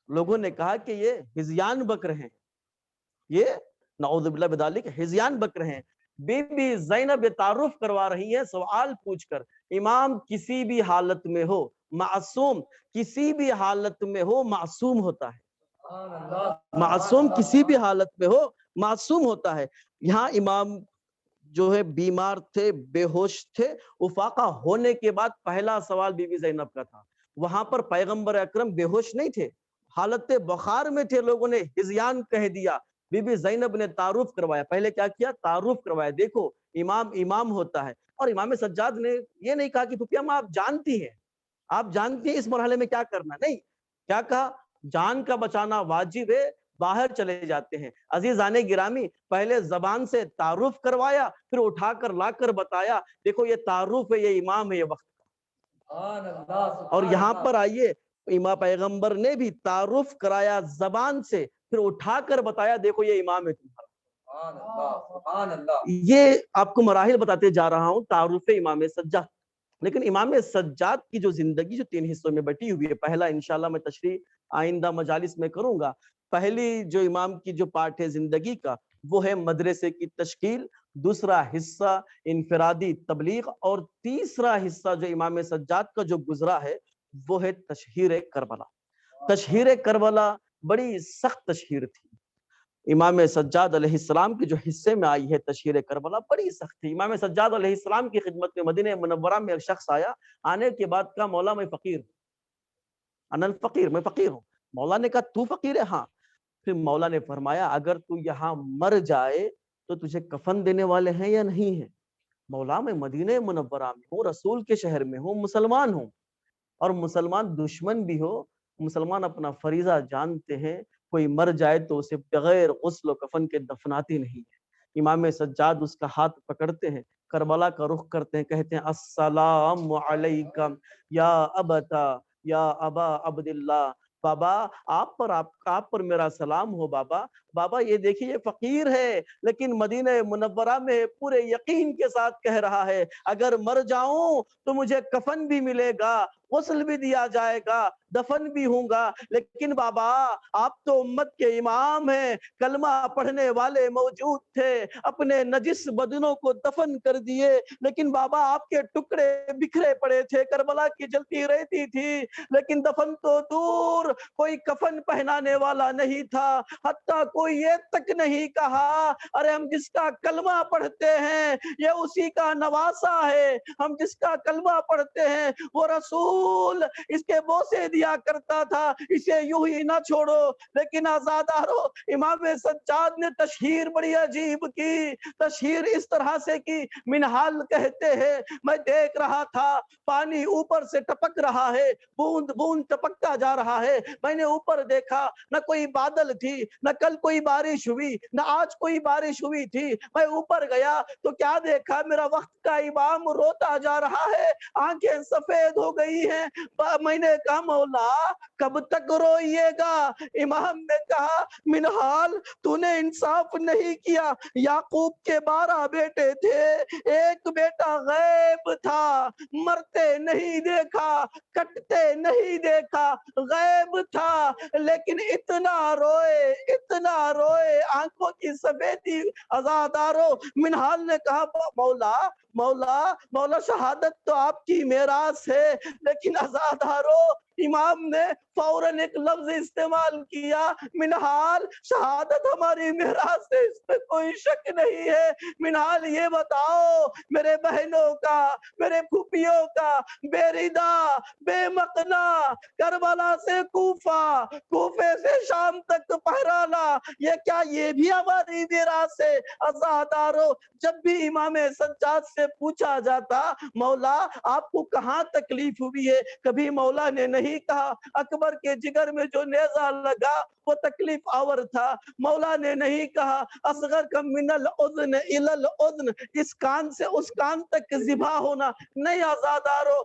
لوگوں نے کہا کہ یہ ہذیان بک رہے ہیں، یہ نعوذ باللہ بذالک ہذیان بک رہے ہیں. بی بی زینب تعارف کروا رہی ہیں سوال پوچھ کر. امام کسی بھی حالت میں ہو معصوم، کسی بھی حالت میں ہو معصوم ہوتا ہے. معصوم کسی بھی حالت میں ہو معصوم ہوتا ہے. یہاں امام جو ہے بیمار تھے، بے ہوش تھے. افاقہ ہونے کے بعد پہلا سوال بی بی زینب کا تھا. وہاں پر پیغمبر اکرم بے ہوش نہیں تھے، حالت بخار میں تھے. لوگوں نے ہذیان کہہ دیا. بی بی زینب نے تعارف کروایا. پہلے کیا کیا؟ تعارف کروایا. دیکھو امام امام ہوتا ہے. اور امام سجاد نے یہ نہیں کہا کہ پھپھی اما آپ جانتی ہیں، آپ جانتی ہیں اس مرحلے میں کیا کرنا. نہیں، کیا کہا؟ جان کا بچانا واجب ہے، باہر چلے جاتے ہیں. عزیزان گرامی، پہلے زبان سے تعارف کروایا، پھر اٹھا کر لا کر بتایا دیکھو یہ تعارف ہے، یہ امام ہے یہ وقت کا. اور یہاں پر آئیے، امام پیغمبر نے بھی تعارف کرایا زبان سے، پھر اٹھا کر بتایا دیکھو یہ امام ہے تمہارا. یہ آپ کو مراحل بتاتے جا رہا ہوں تعارف امام سجاد. لیکن امام سجاد کی جو زندگی جو 3 حصوں میں بٹی ہوئی ہے، پہلا انشاءاللہ میں تشریح آئندہ مجالس میں کروں گا. پہلی جو امام کی جو پارٹ ہے زندگی کا، وہ ہے مدرسے کی تشکیل. دوسرا حصہ انفرادی تبلیغ. اور تیسرا حصہ جو امام سجاد کا جو گزرا ہے وہ ہے تشہیر کربلا. تشہیر کربلا بڑی سخت تشہیر تھی. امام سجاد علیہ السلام کی جو حصے میں آئی ہے تشہیر کربلا بڑی سخت تھی. امام سجاد علیہ السلام کی خدمت میں مدینہ منورہ میں ایک شخص آیا. آنے کے بعد کہا مولا میں فقیر ہوں، انا الفقیر، میں فقیر ہوں. مولا نے کہا تو فقیر ہے؟ ہاں. پھر مولا نے فرمایا اگر تو یہاں مر جائے تو تجھے کفن دینے والے ہیں یا نہیں ہیں؟ مولا میں مدینہ منورہ میں ہوں، رسول کے شہر میں ہوں، مسلمان ہوں. اور مسلمان دشمن بھی ہو، مسلمان اپنا فریضہ جانتے ہیں، کوئی مر جائے تو اسے بغیر غسل و کفن کے دفناتے نہیں ہیں. امام سجاد اس کا ہاتھ پکڑتے ہیں، کربلا کا رخ کرتے ہیں، کہتے ہیں السلام علیکم یا ابتا یا ابا عبداللہ. بابا آپ پر میرا سلام ہو. بابا یہ دیکھیے یہ فقیر ہے لیکن مدینہ منورہ میں پورے یقین کے ساتھ کہہ رہا ہے اگر مر جاؤں تو مجھے کفن بھی ملے گا، غسل بھی دیا جائے گا، دفن بھی ہوں گا. لیکن بابا آپ تو امت کے امام ہیں، کلمہ پڑھنے والے موجود تھے، اپنے نجس بدنوں کو دفن کر دیے. لیکن بابا آپ کے ٹکڑے بکھرے پڑے تھے، کربلا کی جلتی رہتی تھی، لیکن دفن تو دور کوئی کفن پہنانے والا نہیں تھا. حتیٰ کوئی یہ تک نہیں کہا ارے ہم جس کا کلمہ پڑھتے ہیں یہ اسی کا نواسا ہے، ہم جس کا کلمہ پڑھتے ہیں وہ رسول رسول اس کے بوسے دیا کرتا تھا، اسے یوں ہی نہ چھوڑو۔ لیکن آزادارو، امام سجاد نے تشہیر بڑی عجیب کی، تشہیر اس طرح سے کی، منہال کہتے ہیں میں دیکھ رہا تھا پانی اوپر سے ٹپک رہا ہے، بوند بوند ٹپکتا جا رہا ہے، میں نے اوپر دیکھا، نہ کوئی بادل تھی، نہ کل کوئی بارش ہوئی، نہ آج کوئی بارش ہوئی تھی، میں اوپر گیا تو کیا دیکھا، میرا وقت کا امام روتا جا رہا ہے، آنکھیں سفید ہو گئی ہیں۔ میں نے کہا مولا کب تک روئیے گا؟ امام نے کہا منہال تو نے انصاف نہیں کیا، یعقوب کے 12 بیٹے تھے، ایک بیٹا غیب تھا، مرتے نہیں دیکھا، کٹتے نہیں دیکھا، غیب تھا، لیکن اتنا روئے آنکھوں کی سفیدی۔ عزادارو، منہال نے کہا مولا مولا مولا شہادت تو آپ کی میراث ہے، لیکن عزادارو امام نے فوراً ایک لفظ استعمال کیا، منہال شہادت ہماری میراث ہے، اس میں کوئی شک نہیں ہے۔ منہال یہ بتاؤ میرے بہنوں کا، میرے پھوپھیوں کا بے ردا بے مقنا کربلا سے کوفہ، کوفے سے شام تک پہرانا، یہ بھی ہماری میراث ہے۔ عزادارو، جب بھی امام سجاد سے پوچھا جاتا مولا آپ کو کہاں تکلیف ہوئی ہے، کبھی مولا نے نہیں کہا اکبر کے جگر میں جو نیزہ لگا وہ تکلیف آور تھا، مولا نے نہیں کہا اصغر کا من الاذن الی الاذن، اس کان سے اس کان تک ذبح ہونا نہیں۔ آزادارو،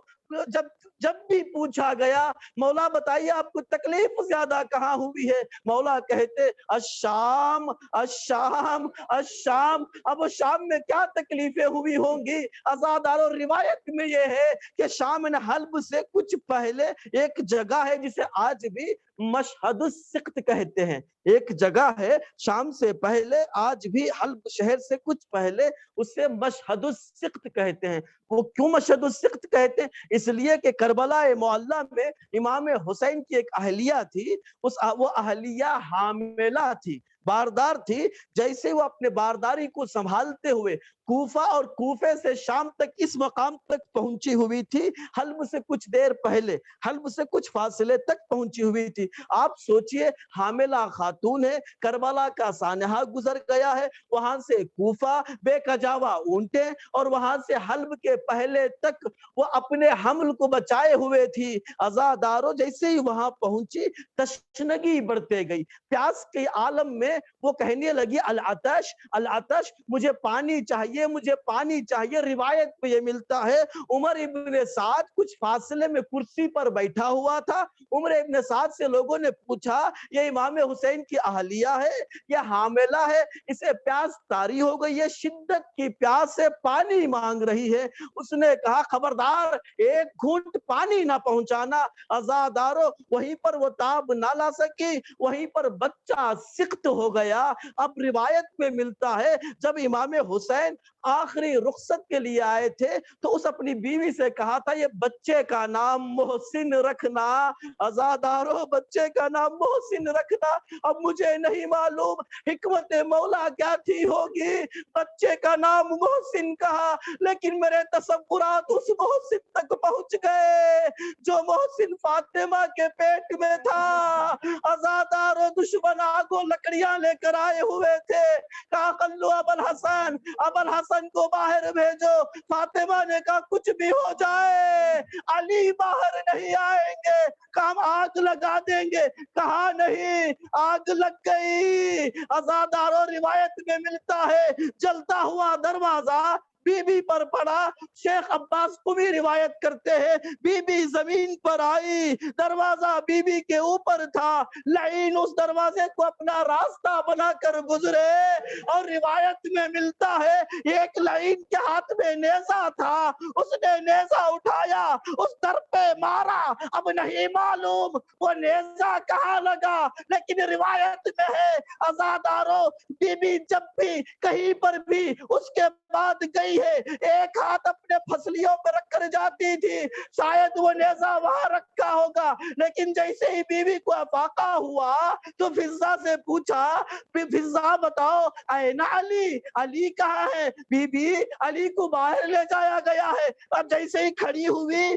جب بھی پوچھا گیا مولا بتائیے آپ کو تکلیف زیادہ کہاں ہوئی ہے، مولا کہتے الشام الشام الشام۔ اب شام میں کیا تکلیفیں ہوئی ہوں گی؟ عزادارو، روایت میں یہ ہے کہ شام حلب سے کچھ پہلے ایک جگہ ہے جسے آج بھی مشہد السقط کہتے ہیں، ایک جگہ ہے شام سے پہلے، آج بھی حلب شہر سے کچھ پہلے اسے مشہد السقط کہتے ہیں۔ وہ کیوں مشہد السقط کہتے ہیں؟ اس لیے کہ کربلا معلیٰ میں امام حسین کی ایک اہلیہ تھی، وہ اہلیہ حاملہ تھی، باردار تھی، جیسے وہ اپنے بارداری کو سنبھالتے ہوئے کوفہ اور کوفے سے شام تک اس مقام تک پہنچی ہوئی تھی، حلب سے کچھ دیر پہلے، حلب سے کچھ فاصلے تک پہنچی ہوئی تھی۔ آپ سوچئے حاملہ خاتون ہے، کربلا کا سانحہ گزر گیا ہے، وہاں سے کوفہ بے کجاوا اونٹیں، اور وہاں سے حلب کے پہلے تک وہ اپنے حمل کو بچائے ہوئے تھی۔ عزادارو، جیسے ہی وہاں پہنچی تشنگی بڑھتے گئی، پیاس کے عالم میں وہ کہنے لگی العطش العطش، مجھے پانی چاہیے مجھے پانی چاہیے۔ روایت میں یہ ملتا ہے عمر ابن سعد کچھ فاصلے میں کرسی پر بیٹھا ہوا تھا، عمر ابن سعد سے لوگوں نے پوچھا یہ امام حسین کی اہلیہ ہے، یہ حاملہ ہے، اسے پیاس طاری ہو گئی ہے، شدت کی پیاس سے پانی مانگ رہی ہے۔ اس نے کہا خبردار ایک گھونٹ پانی نہ پہنچانا۔ عزادارو، وہیں پر وہ تاب نہ لا سکی، وہیں پر بچہ سقط ہو گیا۔ اب روایت میں ملتا ہے جب امام حسین آخری رخصت کے لیے آئے تھے تو اس اپنی بیوی سے کہا تھا یہ بچے کا نام محسن رکھنا۔ عزادارو، بچے کا نام محسن رکھنا۔ اب مجھے نہیں معلوم حکمت مولا کیا تھی ہوگی، بچے کا نام محسن کہا، لیکن میرے تصورات اس محسن تک پہنچ گئے جو محسن فاطمہ کے پیٹ میں تھا۔ عزادارو، دشمن آگوں لکڑیاں لے کر آئے ہوئے تھے، کہا خلو ابو الحسن، ابو الحسن کو باہر بھیجو۔ فاطمہ نے کہا کچھ بھی ہو جائے علی باہر نہیں آئیں گے، کہا ہم آگ لگا دیں گے، کہا نہیں، آگ لگ گئی۔ عزادارو، روایت میں ملتا ہے جلتا ہوا دروازہ بی بی پر پڑا۔ شیخ عباس قمی روایت کرتے ہیں بی بی زمین پر آئی، دروازہ بی بی کے اوپر تھا، لعین اس دروازے کو اپنا راستہ بنا کر گزرے، اور روایت میں ملتا ہے ایک لعین کے ہاتھ میں نیزہ تھا، اس نے نیزہ اٹھایا، اس در پہ مارا، اب نہیں معلوم وہ نیزہ کہاں لگا، لیکن روایت میں ہے عزادارو بی بی جب بھی کہیں پر بھی اس کے بعد گئی ہے ایک ہاتھ اپنے پھسلیوں پہ رکھ کر جاتی تھی، شاید وہ نیزہ وہاں رکھا ہوگا، لیکن جیسے ہی بیوی کو افاقہ ہوا تو فضہ سے پوچھا فضہ بتاؤ این علی، علی کہاں ہے؟ بی بی علی کو باہر لے جایا گیا ہے۔ اور جیسے ہی کھڑی ہوئی